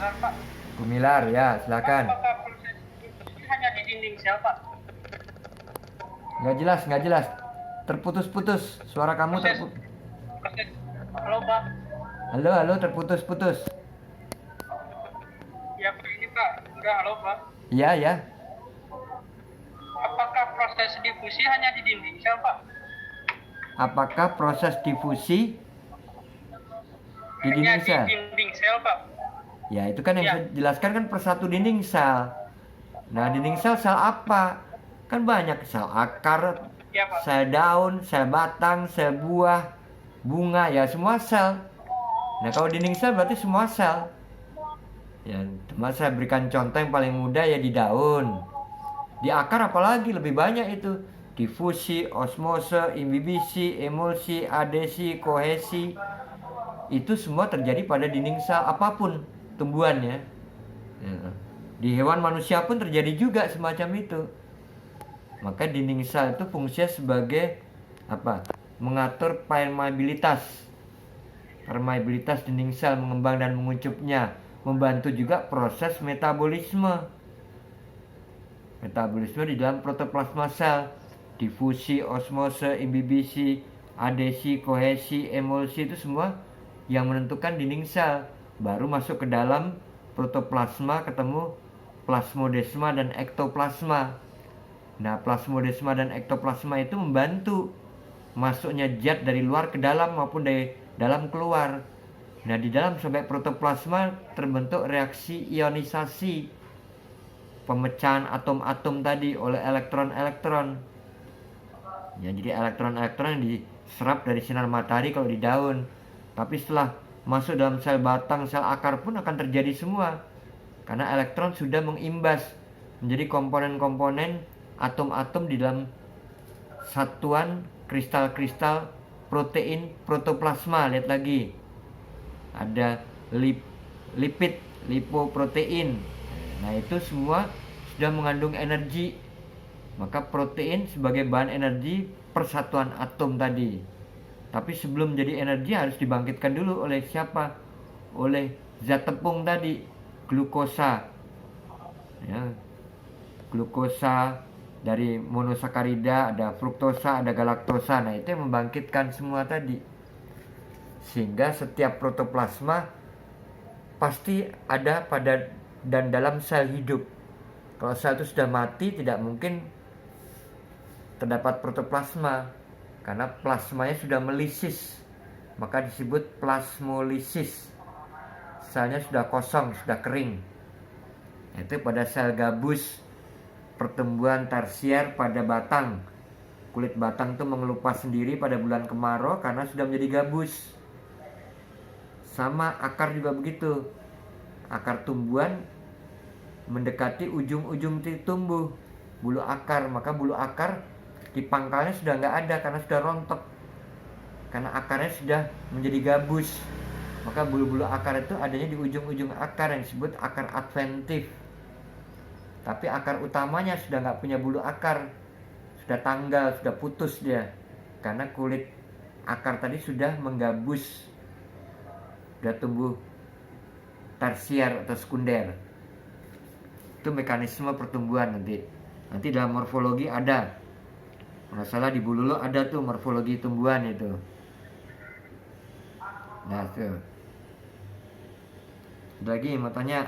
kumilar, Pak. Kumilar ya, silakan. Apakah proses difusi hanya di dinding sel, Pak? Nggak jelas. Terputus-putus, suara kamu Proses, terputus. proses. Halo, Pak. Halo, terputus-putus. Ya, Pak, ini, Pak. Udah, halo, Pak. Iya, ya. Apakah proses difusi hanya di dinding sel, Pak? Apakah proses difusi di Hanya dinding di sel? dinding sel, Pak. Ya, itu kan yang Ya. saya jelaskan kan per satu dinding sel. Nah, dinding sel apa? Kan banyak sel akar, Ya, Pak. sel daun, sel batang, sel buah, bunga, ya semua sel. Nah, kalau dinding sel berarti semua sel. Ya, cuma saya berikan contoh yang paling mudah ya di daun. Di akar apalagi lebih banyak itu. Difusi, osmose, imbibisi, emulsi, adesi, kohesi. Itu semua terjadi pada dinding sel apapun tumbuhannya. Ya. Di hewan manusia pun terjadi juga semacam itu. Maka dinding sel itu fungsinya sebagai apa? Mengatur permeabilitas. Permeabilitas dinding sel mengembang dan mengucupnya, membantu juga proses metabolisme. Metabolisme di dalam protoplasma sel, difusi, osmose, imbibisi, adesi, kohesi, emulsi itu semua yang menentukan dinding sel. Baru masuk ke dalam protoplasma ketemu plasmodesma dan ektoplasma. Nah, plasmodesma dan ektoplasma itu membantu masuknya zat dari luar ke dalam maupun dari dalam keluar. Nah, di dalam sampai protoplasma terbentuk reaksi ionisasi, pemecahan atom-atom tadi oleh elektron-elektron. Ya, jadi elektron-elektron yang diserap dari sinar matahari kalau di daun. Tapi setelah masuk dalam sel batang, sel akar pun akan terjadi semua. Karena elektron sudah mengimbas menjadi komponen-komponen atom-atom di dalam satuan kristal-kristal protein protoplasma. Lihat lagi. Ada lipid, lipoprotein. Nah, itu semua sudah mengandung energi. Maka protein sebagai bahan energi persatuan atom tadi. Tapi sebelum jadi energi harus dibangkitkan dulu oleh siapa? Oleh zat tepung tadi, glukosa. Ya, glukosa dari monosakarida, ada fruktosa, ada galaktosa. Nah, itu yang membangkitkan semua tadi. Sehingga setiap protoplasma pasti ada pada dan dalam sel hidup. Kalau sel itu sudah mati, tidak mungkin terdapat protoplasma karena plasmanya sudah melisis, maka disebut plasmolisis. Selnya sudah kosong, sudah kering. Itu pada sel gabus, pertumbuhan tersier pada batang. Kulit batang itu mengelupas sendiri pada bulan kemarau karena sudah menjadi gabus. Sama akar juga begitu. Akar tumbuhan mendekati ujung-ujung titik tumbuh, bulu akar, maka bulu akar di pangkalnya sudah nggak ada karena sudah rontok, karena akarnya sudah menjadi gabus. Maka bulu-bulu akar itu adanya di ujung-ujung akar yang disebut akar adventif. Tapi akar utamanya sudah nggak punya bulu akar, sudah tanggal, sudah putus dia, karena kulit akar tadi sudah menggabus, sudah tumbuh tersier atau sekunder. Itu mekanisme pertumbuhan nanti dalam morfologi ada. Nggak salah di Bululuk ada tuh morfologi tumbuhan itu. Nah tuh. Ada lagi mau tanya?